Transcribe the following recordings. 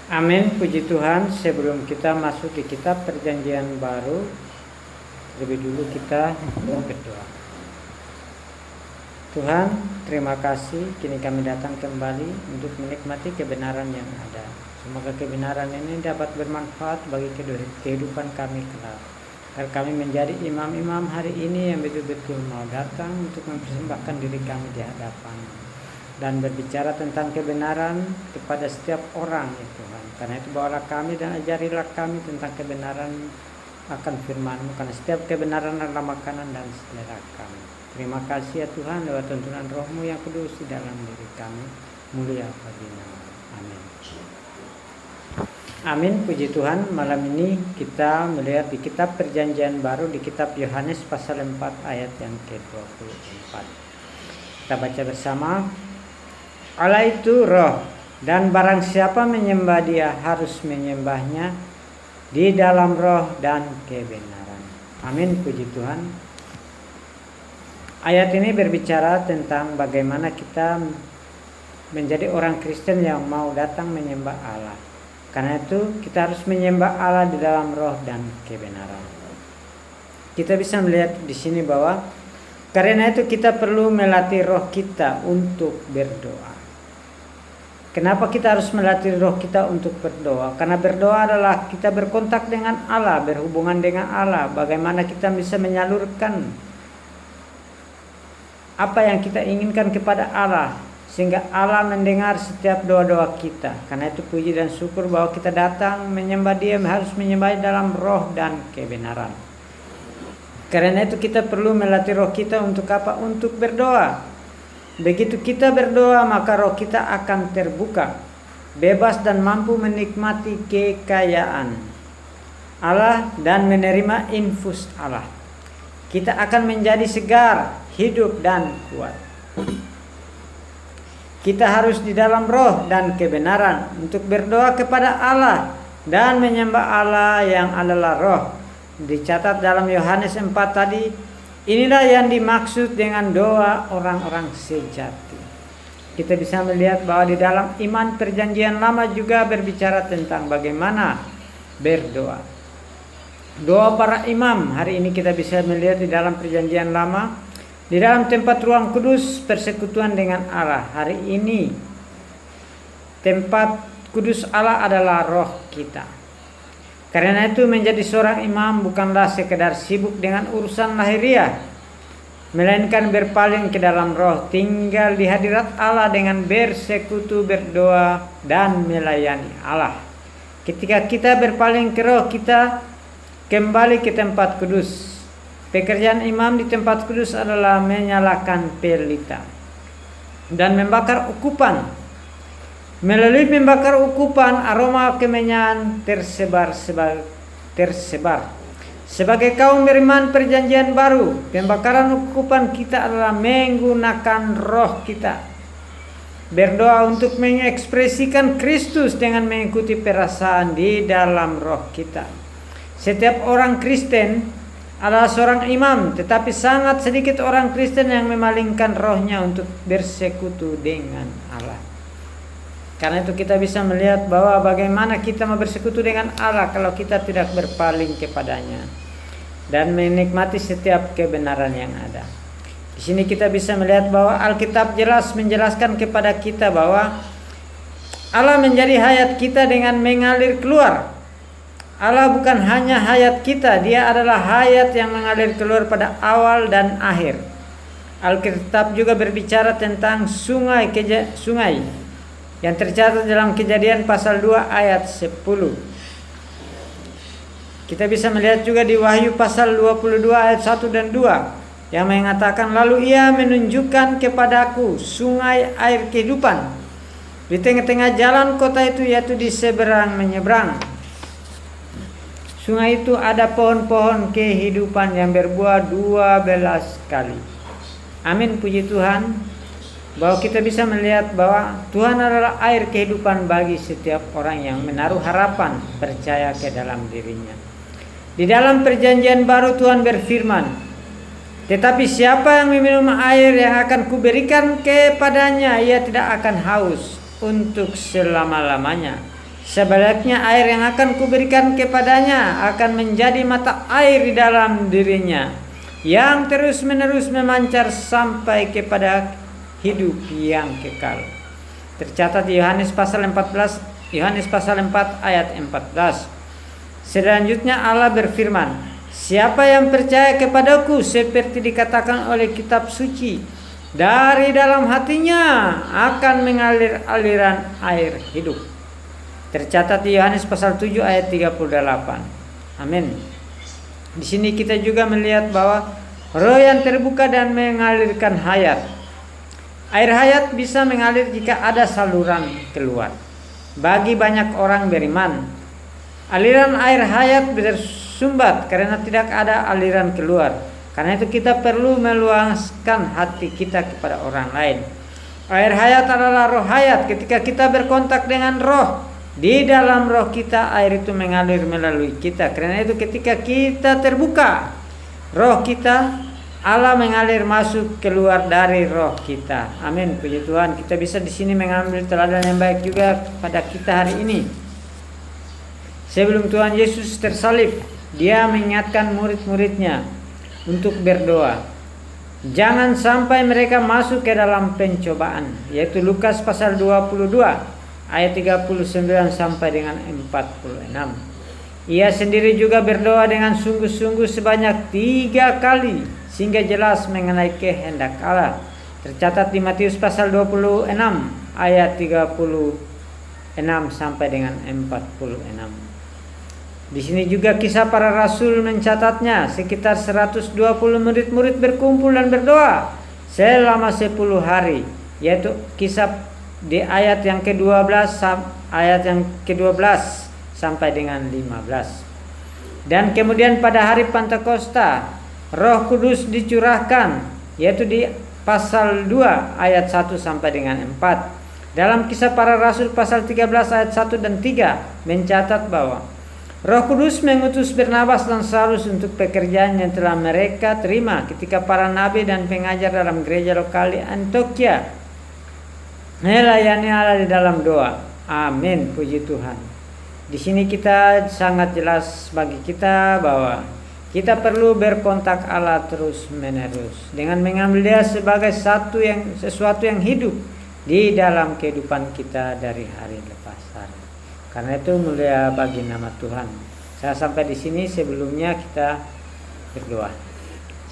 Amin, puji Tuhan. Sebelum kita masuk di kitab perjanjian baru, lebih dulu kita berdoa. Tuhan, terima kasih kini kami datang kembali untuk menikmati kebenaran yang ada. Semoga kebenaran ini dapat bermanfaat bagi kehidupan kami kelak. Agar kami menjadi imam-imam hari ini yang betul-betul mau datang untuk mempersembahkan diri kami di hadapan dan berbicara tentang kebenaran kepada setiap orang ya Tuhan. Karena itu bawalah kami dan ajarilah kami tentang kebenaran akan firman-Mu, karena setiap kebenaran adalah makanan dan selera kami. Terima kasih ya Tuhan, lewat tuntunan Roh-Mu yang kudus di dalam diri kami, mulia bagi nama. Amin. Amin, puji Tuhan. Malam ini kita melihat di kitab perjanjian baru, di kitab Yohanes pasal 4 ayat yang ke-24. Kita baca bersama. Allah itu roh, dan barang siapa menyembah dia harus menyembahnya di dalam roh dan kebenaran. Amin, puji Tuhan. Ayat ini berbicara tentang bagaimana kita menjadi orang Kristen yang mau datang menyembah Allah. Karena itu kita harus menyembah Allah di dalam roh dan kebenaran. Kita bisa melihat di sini bahwa karena itu kita perlu melatih roh kita untuk berdoa. Kenapa kita harus melatih roh kita untuk berdoa? Karena berdoa adalah kita berkontak dengan Allah, berhubungan dengan Allah. Bagaimana kita bisa menyalurkan apa yang kita inginkan kepada Allah, sehingga Allah mendengar setiap doa-doa kita. Karena itu puji dan syukur bahwa kita datang menyembah Dia, harus menyembah dalam roh dan kebenaran. Karena itu kita perlu melatih roh kita untuk apa? Untuk berdoa. Begitu kita berdoa, maka roh kita akan terbuka, bebas dan mampu menikmati kekayaan Allah dan menerima infus Allah. Kita akan menjadi segar, hidup dan kuat. Kita harus di dalam roh dan kebenaran untuk berdoa kepada Allah dan menyembah Allah yang adalah roh. Dicatat dalam Yohanes 4 tadi. Inilah yang dimaksud dengan doa orang-orang sejati. Kita bisa melihat bahwa di dalam iman perjanjian lama juga berbicara tentang bagaimana berdoa. Doa para imam, hari ini kita bisa melihat di dalam perjanjian lama, di dalam tempat ruang kudus persekutuan dengan Allah. Hari ini tempat kudus Allah adalah roh kita. Karena itu menjadi seorang imam bukanlah sekedar sibuk dengan urusan lahiriah, melainkan berpaling ke dalam roh, tinggal di hadirat Allah dengan bersekutu, berdoa dan melayani Allah. Ketika kita berpaling ke roh, kita kembali ke tempat kudus. Pekerjaan imam di tempat kudus adalah menyalakan pelita dan membakar ukupan. Melalui membakar ukupan, aroma kemenyan tersebar. Sebagai kaum beriman perjanjian baru, pembakaran ukupan kita adalah menggunakan roh kita. Berdoa untuk mengekspresikan Kristus dengan mengikuti perasaan di dalam roh kita. Setiap orang Kristen adalah seorang imam, tetapi sangat sedikit orang Kristen yang memalingkan rohnya untuk bersekutu dengan Allah. Karena itu kita bisa melihat bahwa bagaimana kita mau bersekutu dengan Allah kalau kita tidak berpaling kepadanya dan menikmati setiap kebenaran yang ada. Di sini kita bisa melihat bahwa Alkitab jelas menjelaskan kepada kita bahwa Allah menjadi hayat kita dengan mengalir keluar. Allah bukan hanya hayat kita, Dia adalah hayat yang mengalir keluar pada awal dan akhir. Alkitab juga berbicara tentang sungai yang tercatat dalam Kejadian pasal 2 ayat 10. Kita bisa melihat juga di Wahyu pasal 22 ayat 1 dan 2 yang mengatakan, lalu Ia menunjukkan kepadaku sungai air kehidupan di tengah-tengah jalan kota itu, yaitu di seberang menyeberang. Sungai itu ada pohon-pohon kehidupan yang berbuah 12 kali. Amin, puji Tuhan. Bahwa kita bisa melihat bahwa Tuhan adalah air kehidupan bagi setiap orang yang menaruh harapan, percaya ke dalam dirinya. Di dalam perjanjian baru Tuhan berfirman, tetapi siapa yang meminum air yang akan kuberikan kepadanya, ia tidak akan haus untuk selama-lamanya. Sebaliknya air yang akan kuberikan kepadanya akan menjadi mata air di dalam dirinya, yang terus-menerus memancar sampai kepada hidup yang kekal. Tercatat Yohanes pasal 14, Yohanes pasal 4 ayat 14. Selanjutnya Allah berfirman, siapa yang percaya kepadaku seperti dikatakan oleh kitab suci, dari dalam hatinya akan mengalir aliran air hidup. Tercatat di Yohanes pasal 7 ayat 38. Amin. Di sini kita juga melihat bahwa roh yang terbuka dan mengalirkan hayat. Air hayat bisa mengalir jika ada saluran keluar. Bagi banyak orang beriman, aliran air hayat bersumbat karena tidak ada aliran keluar. Karena itu kita perlu meluaskan hati kita kepada orang lain. Air hayat adalah roh hayat. Ketika kita berkontak dengan roh, di dalam roh kita air itu mengalir melalui kita. Karena itu ketika kita terbuka, roh kita, Allah mengalir masuk keluar dari roh kita. Amin. Puji Tuhan, kita bisa di sini mengambil teladan yang baik juga pada kita hari ini. Sebelum Tuhan Yesus tersalib, Dia mengingatkan murid-muridnya untuk berdoa. Jangan sampai mereka masuk ke dalam pencobaan, yaitu Lukas pasal 22 ayat 39 sampai dengan 46. Ia sendiri juga berdoa dengan sungguh-sungguh sebanyak 3 kali sehingga jelas mengenai kehendak Allah. Tercatat di Matius pasal 26 ayat 36 sampai dengan 46. Di sini juga kisah para rasul mencatatnya, sekitar 120 murid-murid berkumpul dan berdoa selama 10 hari, yaitu kisah di ayat yang ke-12 sampai dengan 15. Dan kemudian pada hari Pentakosta Roh Kudus dicurahkan, yaitu di pasal 2 ayat 1 sampai dengan 4. Dalam kisah para rasul pasal 13 ayat 1 dan 3 mencatat bahwa Roh Kudus mengutus Barnabas dan Saulus untuk pekerjaan yang telah mereka terima ketika para nabi dan pengajar dalam gereja lokal di Antioquia melayani Allah di dalam doa. Amin, puji Tuhan. Di sini kita sangat jelas bagi kita bahwa kita perlu berkontak Allah terus menerus dengan mengambil Dia sebagai sesuatu yang hidup di dalam kehidupan kita dari hari lepas hari. Karena itu mulia bagi nama Tuhan. Saya sampai di sini, sebelumnya kita berdoa.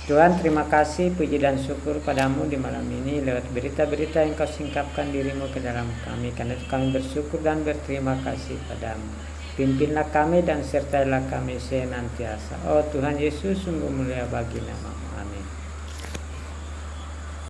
Tuhan, terima kasih, puji dan syukur padamu di malam ini lewat berita-berita yang Kau singkapkan dirimu ke dalam kami. Karena itu kami bersyukur dan berterima kasih padamu. Pimpinlah kami dan sertailah kami senantiasa. Oh Tuhan Yesus, sungguh mulia bagi nama-Mu. Amin.